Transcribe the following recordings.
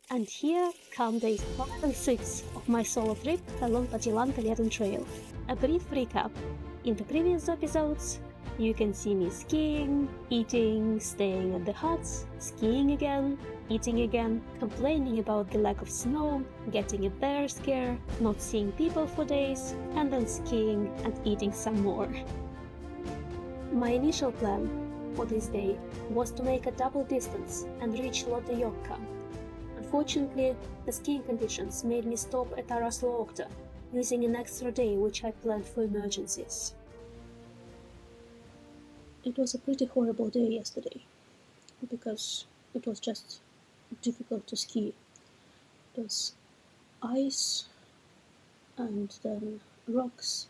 And here come days 5 and 6 of my solo trip along Padjelantaleden trail. A brief recap. In the previous episodes, you can see me skiing, eating, staying at the huts, skiing again, eating again, complaining about the lack of snow, getting a bear scare, not seeing people for days, and then skiing and eating some more. My initial plan for this day was to make a double distance and reach Lotte. Unfortunately, the skiing conditions made me stop at Araslookta, using an extra day which I planned for emergencies. It was a pretty horrible day yesterday, because it was just difficult to ski. It was ice and then rocks,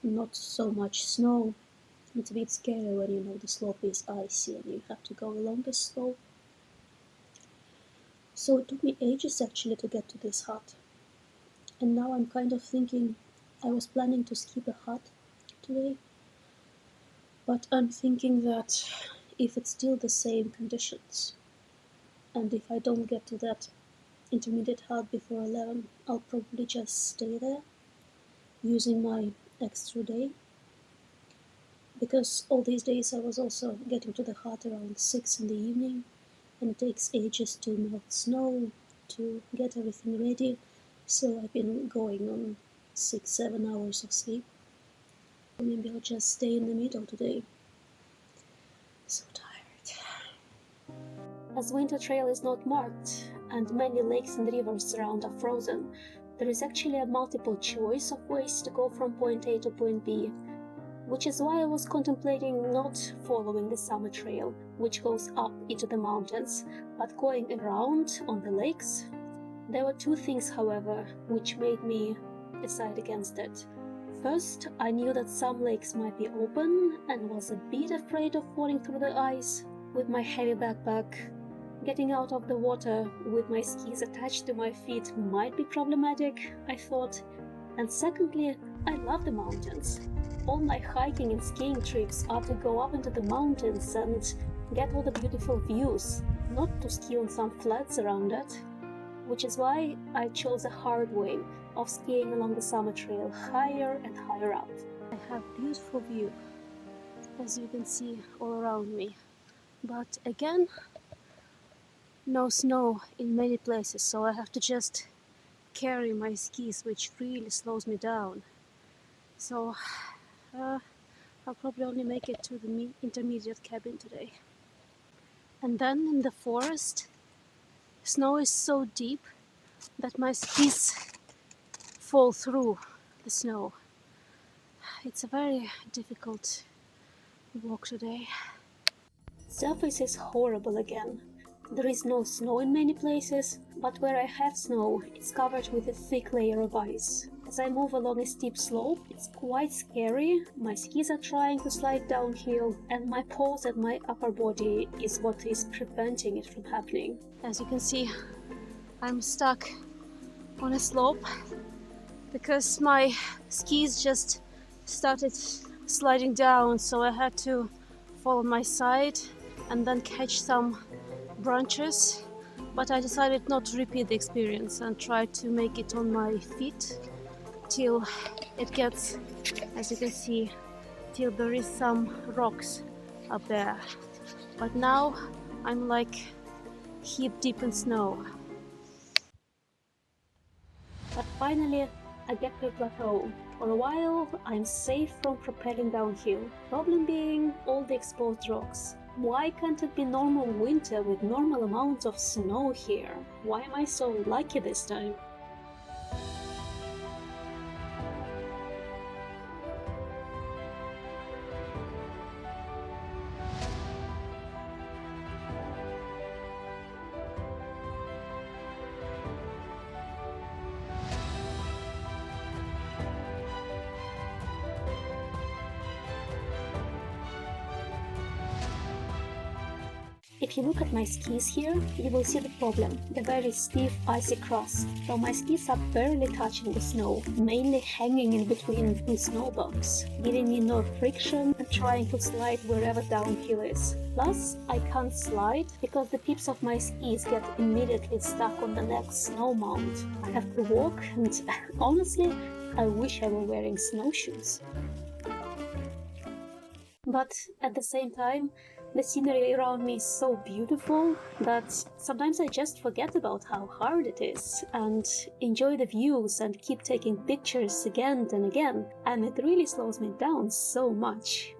not so much snow. It's a bit scary when you know the slope is icy and you have to go along the slope. So it took me ages actually to get to this hut. And now I'm kind of thinking, I was planning to skip a hut today, but I'm thinking that if it's still the same conditions, and if I don't get to that intermediate hut before 11, I'll probably just stay there, using my extra day. Because all these days I was also getting to the hut around 6 in the evening, and it takes ages to melt snow, to get everything ready, so I've been going on 6-7 hours of sleep. Maybe I'll just stay in the middle today. So tired. As winter trail is not marked, and many lakes and rivers around are frozen, there is actually a multiple choice of ways to go from point A to point B, which is why I was contemplating not following the summer trail, which goes up into the mountains, but going around on the lakes. There were two things, however, which made me decide against it. First, I knew that some lakes might be open and was a bit afraid of falling through the ice with my heavy backpack. Getting out of the water with my skis attached to my feet might be problematic, I thought. And secondly, I love the mountains. All my hiking and skiing trips are to go up into the mountains and get all the beautiful views, not to ski on some flats around it. Which is why I chose a hard way of skiing along the summer trail higher and higher up. I have beautiful view, as you can see all around me. But again, no snow in many places, so I have to just carry my skis, which really slows me down. So I'll probably only make it to the intermediate cabin today. And then in the forest, snow is so deep that my skis fall through the snow. It's a very difficult walk today. Surface is horrible again. There is no snow in many places, but where I have snow, it's covered with a thick layer of ice. As I move along a steep slope, it's quite scary. My skis are trying to slide downhill, and my paws and my upper body is what is preventing it from happening. As you can see, I'm stuck on a slope because my skis just started sliding down, so I had to fall on my side and then catch some branches, but I decided not to repeat the experience and try to make it on my feet till it gets, as you can see, till there is some rocks up there. But now I'm like hip deep in snow. But finally I get to a plateau. For a while I'm safe from propelling downhill. Problem being all the exposed rocks. Why can't it be normal winter with normal amounts of snow here? Why am I so lucky this time? If you look at my skis here, you will see the problem, the very stiff icy crust. So my skis are barely touching the snow, mainly hanging in between two snow bumps, giving me no friction and trying to slide wherever downhill is. Plus, I can't slide because the tips of my skis get immediately stuck on the next snow mound. I have to walk and honestly, I wish I were wearing snowshoes. But at the same time, the scenery around me is so beautiful that sometimes I just forget about how hard it is and enjoy the views and keep taking pictures again and again, and it really slows me down so much.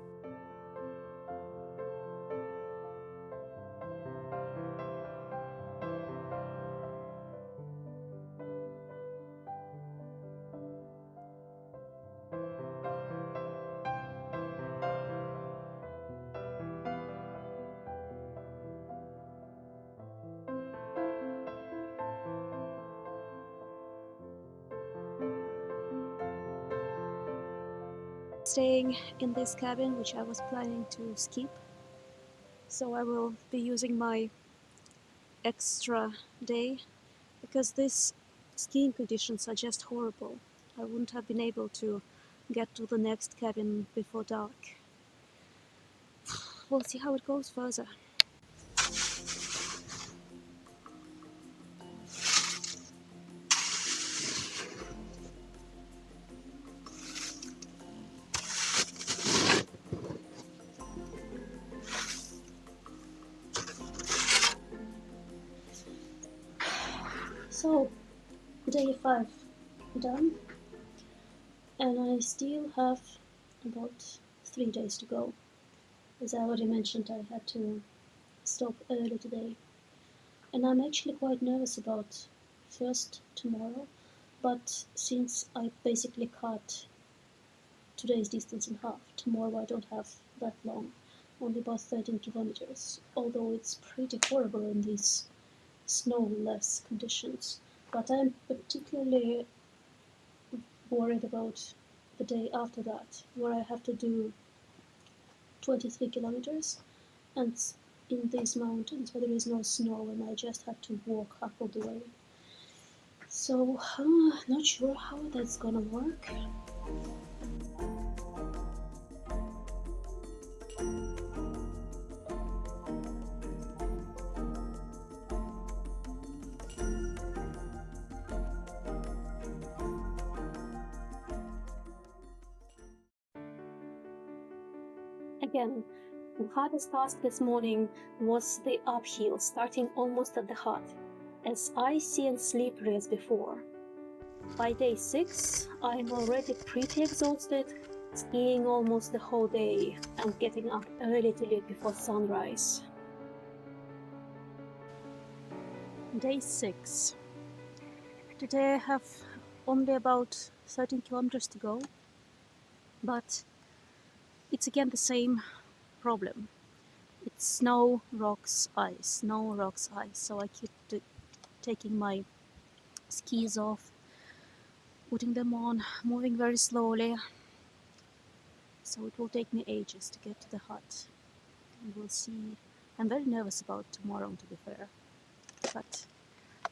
Staying in this cabin, which I was planning to skip, so I will be using my extra day because these skiing conditions are just horrible. I wouldn't have been able to get to the next cabin before dark. We'll see how it goes further. So, day 5 done, and I still have about 3 days to go. As I already mentioned, I had to stop early today, and I'm actually quite nervous about first tomorrow, but since I basically cut today's distance in half, tomorrow I don't have that long, only about 13 kilometers, although it's pretty horrible in these snowless conditions. But I'm particularly worried about the day after that, where I have to do 23 kilometers, and in these mountains where there is no snow and I just have to walk half of the way. So, not sure how that's gonna work. Again, the hardest task this morning was the uphill, starting almost at the hut, as icy and slippery as before. By day 6, I'm already pretty exhausted, skiing almost the whole day and getting up early to leave before sunrise. Day 6. Today I have only about 13 kilometers to go, but it's again the same problem. It's snow, rocks, ice, snow, rocks, ice. So I keep taking my skis off, putting them on, moving very slowly. So it will take me ages to get to the hut. And we'll see. I'm very nervous about tomorrow, to be fair. But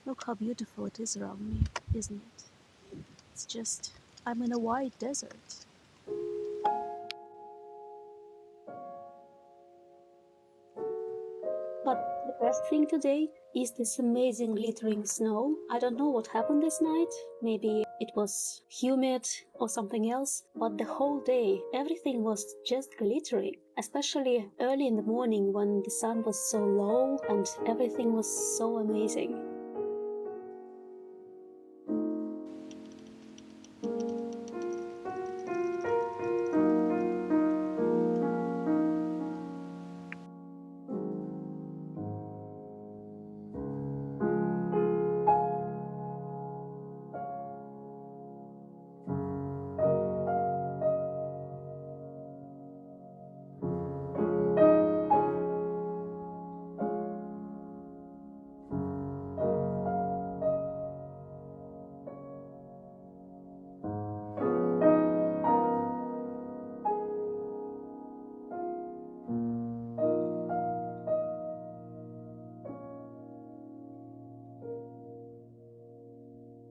look how beautiful it is around me, isn't it? It's just, I'm in a wide desert. But the best thing today is this amazing glittering snow. I don't know what happened this night. Maybe it was humid or something else, but the whole day everything was just glittering, especially early in the morning when the sun was so low and everything was so amazing.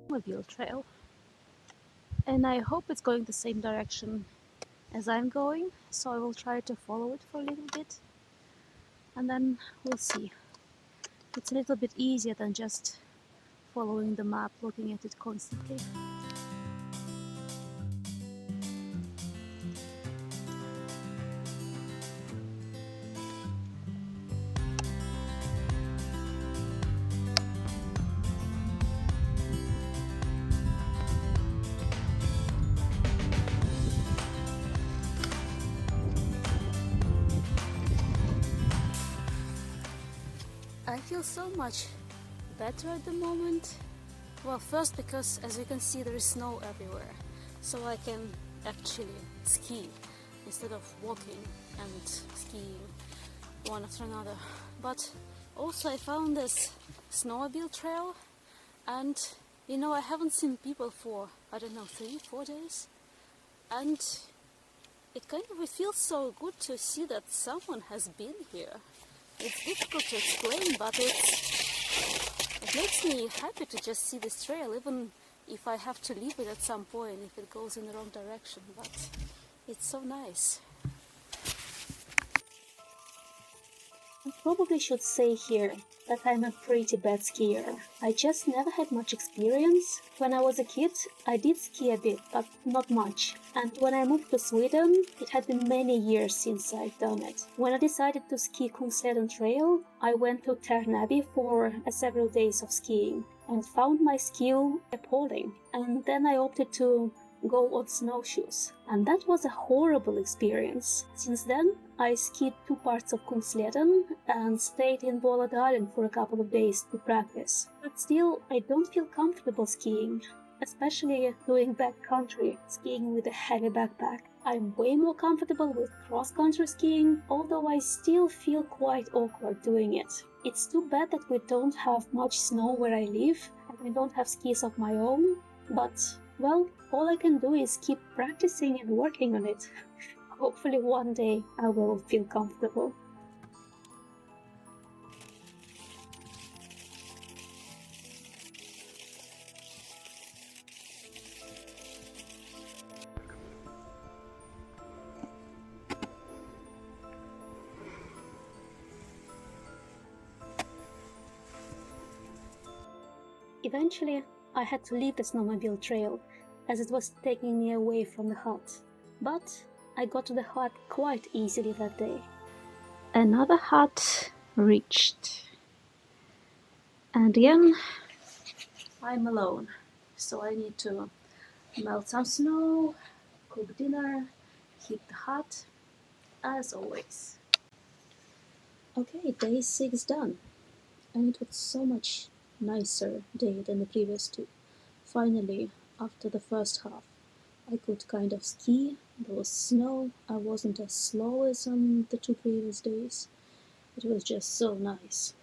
snowmobile trail, and I hope it's going the same direction as I'm going, so I will try to follow it for a little bit, and then we'll see. It's a little bit easier than just following the map, looking at it constantly. I feel so much better at the moment. Well, first because, as you can see, there is snow everywhere, so I can actually ski instead of walking and skiing one after another. But also I found this snowmobile trail, and you know, I haven't seen people for, I don't know, 3-4 days, and it feels so good to see that someone has been here. It's difficult to explain, but it makes me happy to just see this trail, even if I have to leave it at some point if it goes in the wrong direction, but it's so nice. I probably should say here that I'm a pretty bad skier. I just never had much experience. When I was a kid, I did ski a bit, but not much. And when I moved to Sweden, it had been many years since I'd done it. When I decided to ski Kungsleden Trail, I went to Tärnaby for several days of skiing and found my skill appalling. And then I opted to go on snowshoes, and that was a horrible experience. Since then, I skied 2 parts of Kungsleden and stayed in Padjelantaleden for a couple of days to practice. But still, I don't feel comfortable skiing, especially doing backcountry skiing with a heavy backpack. I'm way more comfortable with cross-country skiing, although I still feel quite awkward doing it. It's too bad that we don't have much snow where I live, and I don't have skis of my own, but well, all I can do is keep practicing and working on it. Hopefully one day I will feel comfortable. Eventually, I had to leave the snowmobile trail, as it was taking me away from the hut. But I got to the hut quite easily that day. Another hut reached. And again, I'm alone. So I need to melt some snow, cook dinner, heat the hut, as always. Okay, day 6 done. And it was so much nicer day than the previous 2. Finally, after the first half, I could kind of ski. There was snow. I wasn't as slow as on the 2 previous days. It was just so nice.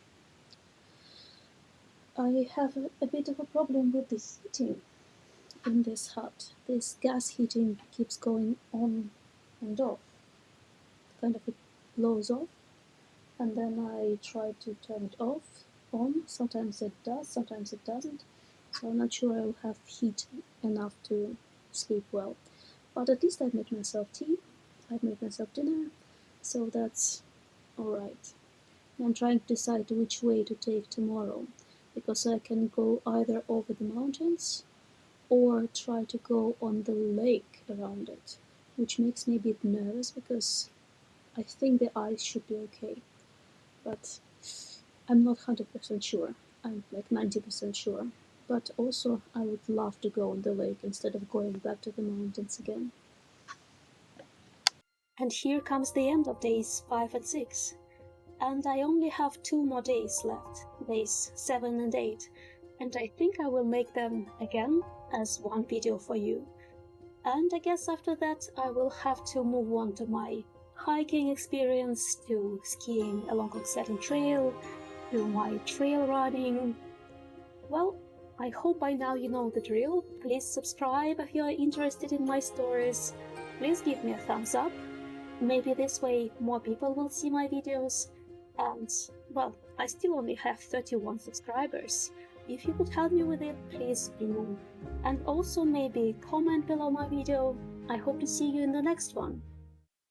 I have a bit of a problem with the heating in this hut. This gas heating keeps going on and off. Kind of it blows off, and then I try to turn it on. Sometimes it does, sometimes it doesn't. So I'm not sure I'll have heat enough to sleep well. But at least I've made myself tea, I've made myself dinner, so that's alright. I'm trying to decide which way to take tomorrow, because I can go either over the mountains or try to go on the lake around it, which makes me a bit nervous because I think the ice should be okay, but I'm not 100% sure. I'm like 90% sure. But also I would love to go on the lake instead of going back to the mountains again. And here comes the end of days 5 and 6. And I only have 2 more days left, days 7 and 8, and I think I will make them again as one video for you. And I guess after that I will have to move on to my hiking experience, to skiing along Kungsleden Trail, to my trail running. Well, I hope by now you know the drill. Please subscribe if you are interested in my stories. Please give me a thumbs up. Maybe this way more people will see my videos. And, well, I still only have 31 subscribers. If you could help me with it, please and also maybe comment below my video. I hope to see you in the next one.